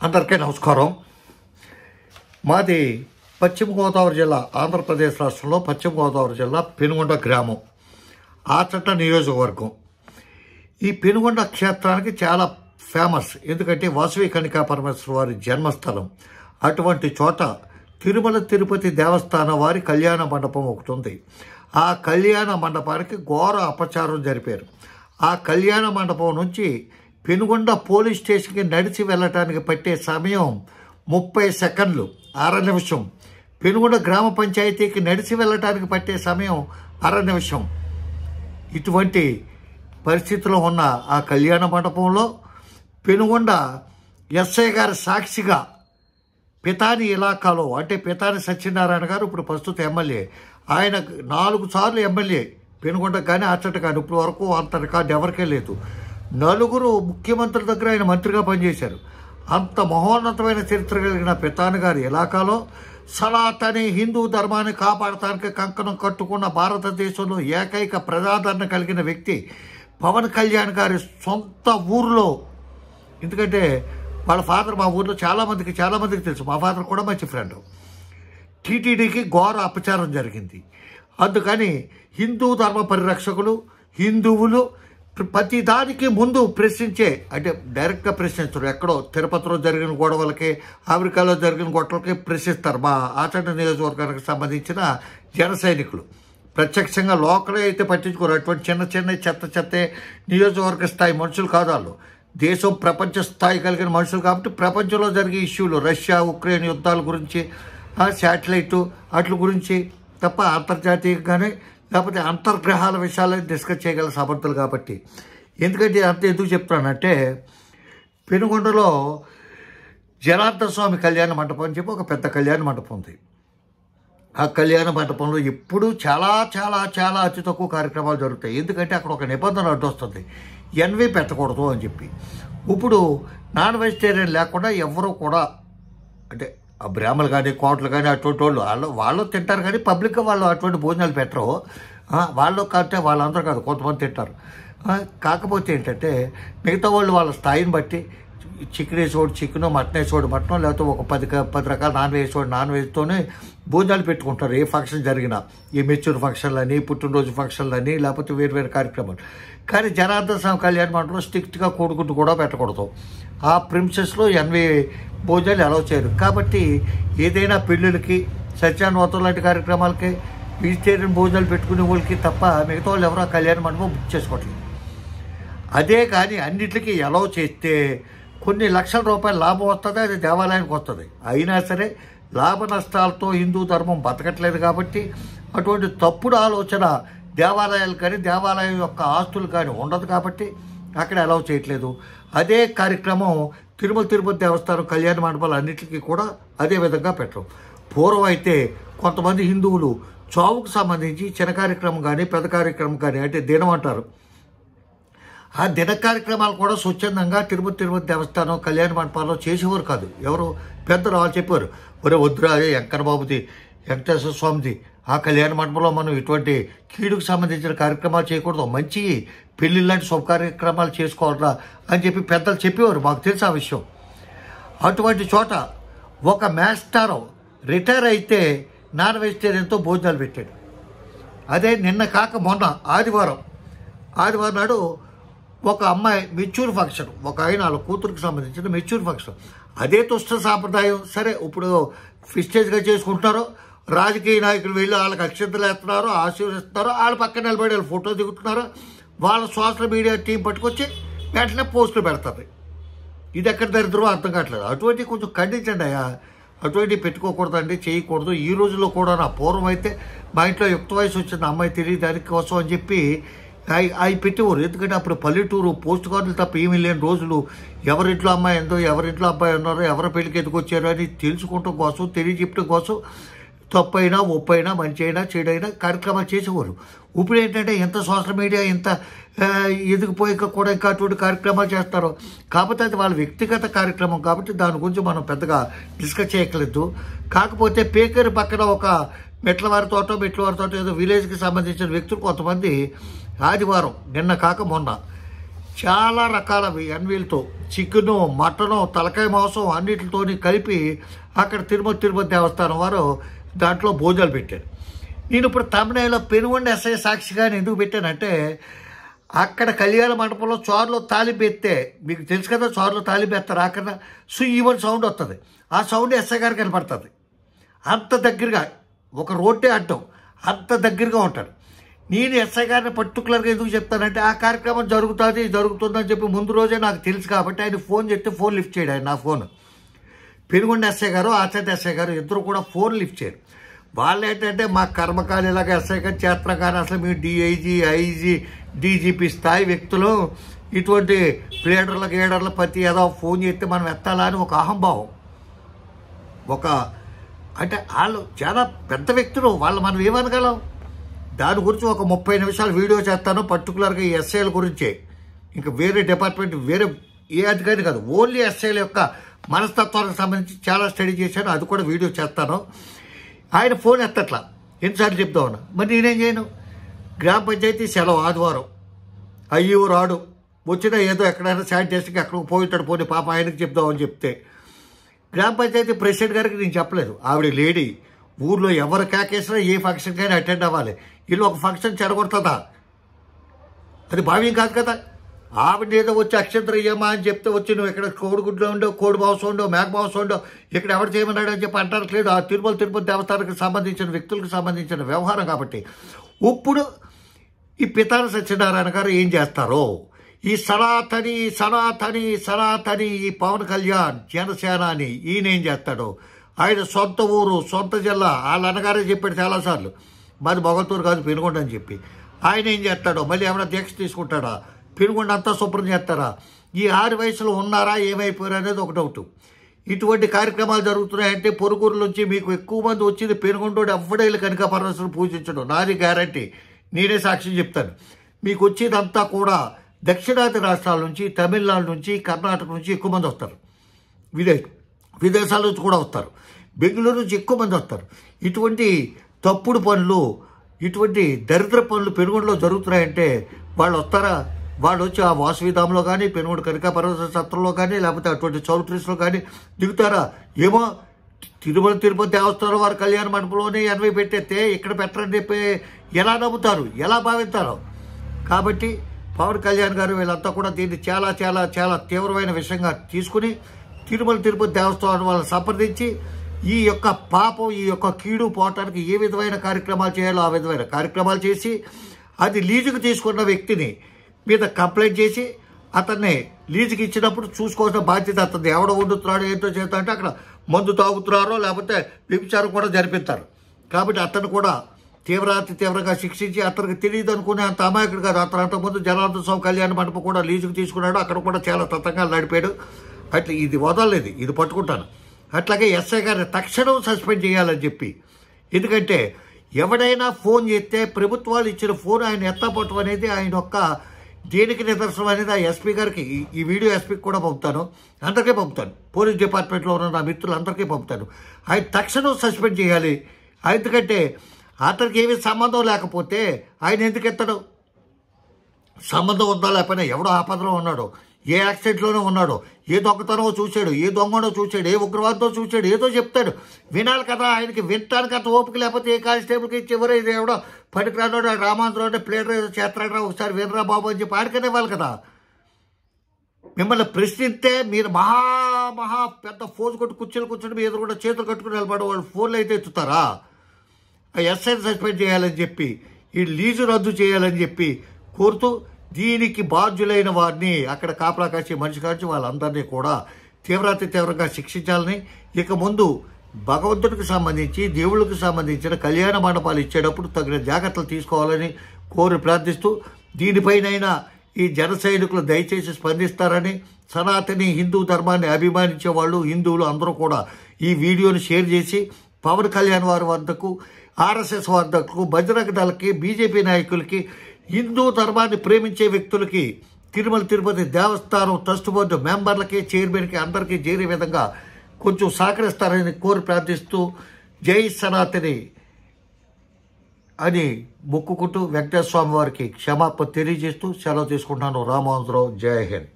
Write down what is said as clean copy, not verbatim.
అందరికీ నమస్కారం. మాది పశ్చిమ గోదావరి జిల్లా, ఆంధ్రప్రదేశ్ రాష్ట్రంలో పశ్చిమ గోదావరి జిల్లా పెనుగొండ గ్రామం, ఆచంట నియోజకవర్గం. ఈ పెనుగొండ క్షేత్రానికి చాలా ఫేమస్, ఎందుకంటే వాసవి కన్యకా పరమేశ్వర వారి జన్మస్థలం. అటువంటి చోట తిరుమల తిరుపతి దేవస్థానం వారి కళ్యాణ మండపం ఒకటి ఉంది. ఆ కళ్యాణ మండపానికి ఘోర అపచారం జరిపారు. ఆ కళ్యాణ మండపం నుంచి పెనుగొండ పోలీస్ స్టేషన్కి నడిచి వెళ్ళటానికి పట్టే సమయం 30 సెకండ్లు, అర నిమిషం. పెనుగొండ గ్రామ పంచాయతీకి నడిచి వెళ్ళటానికి పట్టే సమయం అర నిమిషం. ఇటువంటి పరిస్థితిలో ఉన్న ఆ కళ్యాణ మండపంలో పెనుగొండ ఎస్ఐ గారి సాక్షిగా పితాని ఇలాకాలో, అంటే పితాని సత్యనారాయణ గారు ఇప్పుడు ప్రస్తుత ఎమ్మెల్యే, ఆయన 4 సార్లు ఎమ్మెల్యే పెనుగొండ కానీ ఆచట కానీ, ఇప్పుడు వరకు అంత రికార్డు ఎవరికే లేదు. 4 ముఖ్యమంత్రుల దగ్గర ఆయన మంత్రిగా పనిచేశారు. అంత మహోన్నతమైన చరిత్ర కలిగిన పితాని గారి ఇలాకాలో సనాతని హిందూ ధర్మాన్ని కాపాడటానికి కంకణం కట్టుకున్న భారతదేశంలో ఏకైక ప్రజాదరణ కలిగిన వ్యక్తి పవన్ కళ్యాణ్ గారి సొంత ఊరిలో. ఎందుకంటే వాళ్ళ ఫాదర్ మా ఊర్లో చాలామందికి తెలుసు, మా ఫాదర్ కూడా మంచి ఫ్రెండ్. టీటీడీకి ఘోర అపచారం జరిగింది. అందుకని హిందూ ధర్మ పరిరక్షకులు, హిందువులు ప్రతి దానికి ముందు ప్రశ్నించే, అంటే డైరెక్ట్గా ప్రశ్నించరు, ఎక్కడో తిరుపతిలో జరిగిన గొడవలకి, అమెరికాలో జరిగిన గొడవలకి ప్రశ్నిస్తారు. మా ఆచంట నియోజకవర్గానికి సంబంధించిన జన సైనికులు ప్రత్యక్షంగా లోకలే అయితే పట్టించుకోరు. అటువంటి చిన్న చెత్త నియోజకవర్గ స్థాయి మనుషులు కాదు వాళ్ళు. దేశం ప్రపంచ స్థాయి కలిగిన మనుషులు కాబట్టి ప్రపంచంలో జరిగే ఇష్యూలు, రష్యా ఉక్రెయిన్ యుద్ధాల గురించి, శాటిలైటు వాటి గురించి తప్ప అంతర్జాతీయంగానే లేకపోతే అంతర్గ్రహాల విషయాలను డిస్కస్ చేయగల సమర్థులు కాబట్టి. ఎందుకంటే అంత ఎందుకు చెప్తానంటే, పెనుగొండలో జనార్దన స్వామి కళ్యాణ మండపం అని చెప్పి ఒక పెద్ద కళ్యాణ మండపం ఉంది. ఆ కళ్యాణ మండపంలో ఎప్పుడూ చాలా చాలా చాలా అతి తక్కువ కార్యక్రమాలు జరుగుతాయి. ఎందుకంటే అక్కడ ఒక నిబంధన అడ్డొస్తుంది, ఎన్వి పెట్టకూడదు అని చెప్పి. ఇప్పుడు నాన్ వెజిటేరియన్ లేకుండా ఎవరు కూడా, అంటే ఆ బ్రాహ్మణులు కానీ కోటలు కానీ అటువంటి వాళ్ళు తింటారు, కానీ పబ్లిక్గా వాళ్ళు అటువంటి భోజనాలు పెట్టరు. వాళ్ళు కంటే వాళ్ళందరూ కాదు, కొంతమంది తింటారు. కాకపోతే ఏంటంటే మిగతా వాళ్ళు వాళ్ళ స్థాయిని బట్టి చికెన్ వేసేవాడు చికెను, మటన్ వేసేవాడు మటన్, లేకపోతే ఒక 10 రకాల నాన్ వేసేవాడు నాన్ వెజ్తోనే భోజనాలు పెట్టుకుంటారు. ఏ ఫంక్షన్ జరిగినా, ఈ మెచ్యూర్ ఫంక్షన్లని, పుట్టినరోజు ఫంక్షన్లని, లేకపోతే వేరు కార్యక్రమాలు. కానీ జనార్దన స్వామి కళ్యాణ మండపంలో స్ట్రిక్ట్గా కోడిగుడ్డు కూడా పెట్టకూడదు. ఆ ప్రిన్సెస్లో ఎన్వి భోజనాలు అలౌ చేయరు. కాబట్టి ఏదైనా పెళ్ళిళ్ళకి, సత్యాన్వతం లాంటి కార్యక్రమాలకి వెజిటేరియన్ భోజనాలు పెట్టుకునే వాళ్ళకి తప్ప మిగతా వాళ్ళు ఎవరో కళ్యాణ మండపం బుక్ చేసుకోవట్లేదు. అదే కానీ అన్నిటికీ అలౌ చేస్తే కొన్ని లక్షల రూపాయల లాభం వస్తుంది, అది దేవాలయానికి వస్తుంది. అయినా సరే లాభ నష్టాలతో హిందూ ధర్మం బతకట్లేదు కాబట్టి అటువంటి తప్పుడు ఆలోచన దేవాలయాలు కానీ దేవాలయం యొక్క ఆస్తులు కానీ ఉండదు కాబట్టి అక్కడ అలౌ చేయట్లేదు. అదే కార్యక్రమం తిరుమల తిరుపతి దేవస్థానం కళ్యాణ మండపాలు అన్నింటికీ కూడా అదే విధంగా పెట్టరు. పూర్వం అయితే కొంతమంది హిందువులు చావుకు సంబంధించి చిన్న కార్యక్రమం కానీ పెద్ద కార్యక్రమం కానీ, అంటే దినం అంటారు, ఆ దిన కార్యక్రమాలు కూడా స్వచ్ఛందంగా తిరుపతి దేవస్థానం కళ్యాణ మండపాల్లో చేసేవారు కాదు. ఎవరు పెద్దలు వాళ్ళు చెప్పారు, ఒరే వద్దురా, వెంకన్న బాబుది, వెంకటేశ్వర స్వామిది ఆ కళ్యాణ మండపంలో మనం ఇటువంటి కీడుకు సంబంధించిన కార్యక్రమాలు చేయకూడదు, మంచి పెళ్లి లాంటి శుభ కార్యక్రమాలు చేసుకోవాలరా అని చెప్పి పెద్దలు చెప్పేవారు. మాకు తెలుసు ఆ విషయం. అటువంటి చోట ఒక మాస్టర్ రిటైర్ అయితే నాన్ వెజిటేరియన్తో భోజనాలు పెట్టాడు. అదే నిన్న కాక మొన్న ఆదివారం నాడు ఒక అమ్మాయి మెచ్యూర్ ఫంక్షన్, ఒక ఆయన వాళ్ళ కూతురికి సంబంధించిన మెచ్యూర్ ఫంక్షన్. అదే దుష్ట సాంప్రదాయం. సరే ఇప్పుడు ఫిస్టేజ్గా చేసుకుంటున్నారు, రాజకీయ నాయకులు వెళ్ళి వాళ్ళకి అక్షంతలు వేస్తున్నారు, ఆశీర్వదిస్తున్నారు, వాళ్ళ పక్కన నిలబడి వాళ్ళు ఫోటో దిగుతున్నారు, వాళ్ళ సోషల్ మీడియా టీం పట్టుకొచ్చి వెంటనే పోస్టులు పెడతారు. ఇది ఎక్కడ దరిద్రం అర్థం కావట్లేదు. అటువంటి కొంచెం ఖండించండి అయ్యా, అటువంటివి పెట్టుకోకూడదండి, చేయకూడదు. ఈ రోజుల్లో కూడా నా పూర్వం అయితే మా ఇంట్లో యుక్త వయసు వచ్చిన అమ్మాయి తిరిగి దానికోసం అని చెప్పి అవి పెట్టేవారు. ఎందుకంటే అప్పుడు పల్లెటూరు పోస్ట్ కార్డులు తప్ప ఏమీ లేని రోజులు. ఎవరింట్లో అమ్మాయి ఎంతో, ఎవరింట్లో అబ్బాయి ఉన్నారో, ఎవరి పెళ్లికి ఎదుకొచ్చారో అని తెలుసుకోవటం కోసం, తెలియజెప్పడం కోసం తప్పైనా ఒప్పైనా మంచి అయినా చెడైనా కార్యక్రమాలు చేసేవారు. ఇప్పుడు ఏంటంటే ఎంత సోషల్ మీడియా ఇంత ఎదిగిపోయాక కూడా ఇంకా అటువంటి కార్యక్రమాలు చేస్తారు. కాకపోతే అది వాళ్ళ వ్యక్తిగత కార్యక్రమం కాబట్టి దాని గురించి మనం పెద్దగా డిస్కస్ చేయట్లేదు. కాకపోతే పేకేరు పక్కన ఒక మెట్లవారి తోట ఏదో విలేజ్కి సంబంధించిన వ్యక్తులు కొంతమంది ఆదివారం నిన్న కాక మొన్న చాలా రకాల ఎన్వీలతో చికెను, మటను, తలకాయ మాంసం అన్నిటితోని కలిపి అక్కడ తిరుపతి దేవస్థానం వారు దాంట్లో భోజనాలు పెట్టారు. నేను ఇప్పుడు తమిళనాడులో పెనుగొండ ఎస్ఐ సాక్షిగాని ఎందుకు పెట్టానంటే, అక్కడ కళ్యాణ మండపంలో చోరులో తాలింపు ఎత్తే, మీకు తెలుసు కదా చోరులో తాలింపు ఎత్తారు, అక్కడ సుయ్యమని సౌండ్ వస్తుంది. ఆ సౌండ్ ఎస్ఐ గారికి కనపడుతుంది. అంత దగ్గరగా ఒక రోడ్డే అడ్డం, అంత దగ్గరగా ఉంటాడు. నేను ఎస్ఐ గారిని పర్టికులర్గా ఎందుకు చెప్తానంటే, ఆ కార్యక్రమం జరుగుతుందని చెప్పి ముందు రోజే నాకు తెలుసు కాబట్టి ఆయన ఫోన్ చేస్తే ఫోన్ లిఫ్ట్ చేయడు. ఆయన నా ఫోన్ పెనుగొండ ఎస్ఐ గారు, ఆచార్య ఎస్ఐ గారు ఇద్దరు కూడా ఫోన్ లిఫ్ట్ చేయరు. వాళ్ళు ఏంటంటే మా కర్మకాలు ఇలాగ ఎస్ఐ గారు చేస్తారు, కానీ అసలు మీరు డిఐజీ, ఐజీ, డీజీపీ స్థాయి వ్యక్తులు ఇటువంటి ప్లేడర్లకు ఏడర్ల ప్రతి ఏదో ఫోన్ చేస్తే మనం ఎత్తాలా అని ఒక అహంభావం, అంటే వాళ్ళు చాలా పెద్ద వ్యక్తులు, వాళ్ళు మనం ఏమనగలం. దాని గురించి ఒక 30 నిమిషాలు వీడియో చేస్తాను పర్టికులర్గా ఈ ఎస్ఐల గురించే. ఇంకా వేరే డిపార్ట్మెంట్ వేరే ఏ అధికారి కాదు, ఓన్లీ ఎస్ఐల యొక్క మనస్తత్వానికి సంబంధించి చాలా స్టడీ చేశాను, అది కూడా వీడియో చేస్తాను. ఆయన ఫోన్ ఎత్తట్లా, ఎన్నిసార్లు చెప్తా ఉన్నా. మరి నేనేం చేయను, గ్రామ పంచాయతీ సెలవు ఆదివారం, అయ్యో రాడు, వచ్చినా ఏదో ఎక్కడైనా శానిటేషన్కి ఎక్కడికి పోయిటాడు, పోనీ పాప ఆయనకి చెప్దామని చెప్తే గ్రామ పంచాయతీ ప్రెసిడెంట్ గారికి నేను చెప్పలేదు. ఆవిడ లేడీ, ఊర్లో ఎవరు కేకేసినా ఏ ఫంక్షన్కైనా అటెండ్ అవ్వాలి. వీళ్ళు ఒక ఫంక్షన్ చెడగొడుతుందా, అది భావ్యం కాదు కదా. ఆవిడ ఏదో వచ్చి అక్షంతరం ఇయ్యమా అని చెప్తే వచ్చి నువ్వు ఇక్కడ కోడిగుడ్లో ఉండవు, కోడి మాంసం ఉండవు, మేక మాంసం ఉండవు, ఇక్కడ ఎవరు చేయమన్నాడు అని చెప్పి అంటారు. ఆ తిరుపతి దేవస్థానానికి సంబంధించిన వ్యక్తులకు సంబంధించిన వ్యవహారం కాబట్టి ఇప్పుడు ఈ పితాని సత్యనారాయణ గారు ఏం చేస్తారో, ఈ సనాతని ఈ పవన్ కళ్యాణ్ జనసేనాని ఈయన ఏం చేస్తాడో, ఆయన సొంత ఊరు, సొంత జిల్లా, వాళ్ళ అన్నగారే చెప్పాడు చాలాసార్లు, మాది మొగల్తూరు కాదు పెనుగొండ అని చెప్పి. ఆయన ఏం చేస్తాడో, మళ్ళీ ఏమైనా దీక్ష తీసుకుంటాడా, పెనుగొండ అంతా శుభ్రం చేస్తారా, ఈ 6 వయసులో ఉన్నారా, ఏమైపోయారు అనేది ఒక డౌట్. ఇటువంటి కార్యక్రమాలు జరుగుతున్నాయంటే పొరుగురు నుంచి మీకు ఎక్కువ మంది వచ్చింది పెనుగొండోడు ఎవ్వడేళ్ళు కనుక పరమేశ్వరుని పూజించడం, నాది గ్యారంటీ, నేనే సాక్షి చెప్తాను. మీకు వచ్చేదంతా కూడా దక్షిణాది రాష్ట్రాల నుంచి, తమిళనాడు నుంచి, కర్ణాటక నుంచి ఎక్కువ మంది వస్తారు, విదేశాల నుంచి కూడా వస్తారు, బెంగళూరు నుంచి ఎక్కువ మంది వస్తారు. ఇటువంటి తప్పుడు పనులు, ఇటువంటి దరిద్ర పనులు పెనుగొండలో జరుగుతున్నాయంటే వాళ్ళు వస్తారా? వాళ్ళు వచ్చి ఆ వాసవిధాంలో కానీ, పెనుగొండ కనక పరమేశ్వర సత్రంలో కానీ, లేకపోతే అటువంటి చౌల్ట్రీస్లో కానీ దిగుతారా? ఏమో తిరుపతి దేవస్థానం వారి కళ్యాణ మండపంలోనే 80 పెట్టేస్తే ఇక్కడ పెట్టరని చెప్పి ఎలా నమ్ముతారు, ఎలా భావిస్తారు? కాబట్టి పవన్ కళ్యాణ్ గారు వీళ్ళంతా కూడా దీన్ని చాలా చాలా చాలా తీవ్రమైన విషయంగా తీసుకుని తిరుపతి దేవస్థానం వాళ్ళని సంప్రదించి ఈ యొక్క పాపం, ఈ యొక్క కీడు పోవటానికి ఏ విధమైన కార్యక్రమాలు చేయాలో ఆ విధమైన కార్యక్రమాలు చేసి, అది లీజుకు తీసుకున్న వ్యక్తిని మీద కంప్లైంట్ చేసి అతన్ని లీజుకి ఇచ్చినప్పుడు చూసుకోవాల్సిన బాధ్యత అతన్ని. ఎవడో వండుతున్నాడో ఏంటో చేస్తా అంటే అక్కడ మందు తాగుతున్నారో లేకపోతే వ్యభిచారం కూడా జరిపిస్తారు. కాబట్టి అతను కూడా తీవ్రంగా శిక్షించి, అతనికి తెలియదు అనుకునే అంత అమాయకుడు కాదు. అతను అంతకుముందు జనార్దన స్వామి కళ్యాణ మండపం కూడా లీజుకు తీసుకున్నాడు, అక్కడ కూడా చాలా తతంగాలు నడిపాడు. అట్లా ఇది వదలలేదు, ఇది పట్టుకుంటాను. అట్లాగే ఎస్ఐ గారిని తక్షణం సస్పెండ్ చేయాలని చెప్పి, ఎందుకంటే ఎవడైనా ఫోన్ చేస్తే ప్రభుత్వాలు ఇచ్చిన ఫోన్ ఆయన ఎత్తపట్టం అనేది ఆయన యొక్క దేనికి నిదర్శనం అనేది ఆ ఎస్పీ గారికి, ఈ వీడియో ఎస్పీకి కూడా పంపుతాను, అందరికీ పంపుతాను, పోలీస్ డిపార్ట్మెంట్లో ఉన్న నా మిత్రులందరికీ పంపుతాను. ఆయన తక్షణం సస్పెండ్ చేయాలి. ఎందుకంటే అతనికి ఏమీ సంబంధం లేకపోతే ఆయన ఎందుకు ఎత్తడు? సంబంధం ఉందా లేకపోయినా, ఎవడో ఆపదలో ఉన్నాడో, ఏ యాక్సిడెంట్లోనే ఉన్నాడో, ఏ దొంగతనమో చూశాడు, ఏ దొంగనో చూశాడు, ఏ ఉగ్రవాదంతో చూశాడు, ఏదో చెప్తాడు, వినాలి కదా. ఆయనకి వినటానికి అంత ఓపిక లేకపోతే ఏ కానిస్టేబుల్కి ఇచ్చి ఎవరో ఇది ఎవడో పనికిరానోడు రామాంధ్రం అంటే ప్లేటర్ ఏదో చేస్తాడా, ఒకసారి వినరా బాబు అని చెప్పి ఆడికనే వాళ్ళు కదా. మిమ్మల్ని ప్రశ్నిస్తే మీరు మహా పెద్ద ఫోన్ కొట్టి కూర్చొని మీ ఎదురు కూడా చేతులు కట్టుకుని నిలబడే వాళ్ళు ఫోన్లు అయితే ఎత్తుతారా? ఎస్ఐని సస్పెండ్ చేయాలని చెప్పి, ఈ లీజు రద్దు చేయాలని చెప్పి కోరుతూ, దీనికి బాధ్యులైన వారిని అక్కడ కాపలా కాసే మనిషి కాచి వాళ్ళందరినీ కూడా తీవ్రంగా శిక్షించాలని, ఇక ముందు భగవంతుడికి సంబంధించి దేవుళ్ళకి సంబంధించిన కళ్యాణ మండపాలు ఇచ్చేటప్పుడు తగిన జాగ్రత్తలు తీసుకోవాలని కోరి ప్రార్థిస్తూ, దీనిపైనైనా ఈ జన సైనికులు దయచేసి స్పందిస్తారని, సనాతని హిందూ ధర్మాన్ని అభిమానించే వాళ్ళు హిందువులు అందరూ కూడా ఈ వీడియోని షేర్ చేసి పవన్ కళ్యాణ్ వారి వద్దకు, ఆర్ఎస్ఎస్ వద్దకు, బజరంగ దళకి, బీజేపీ నాయకులకి, హిందూ ధర్మాన్ని ప్రేమించే వ్యక్తులకి, తిరుపతి దేవస్థానం ట్రస్ట్ బోర్డు మెంబర్లకి, చైర్మన్కి అందరికీ చేరే విధంగా కొంచెం సహకరిస్తారని కోరి ప్రార్థిస్తూ, జై సనాతని. అని మొక్కుకుంటూ వెంకటేశ్వర స్వామి వారికి క్షమాపణ తెలియజేస్తూ సెలవు తీసుకుంటున్నాను. రామోహన్ రావు. జై హింద్.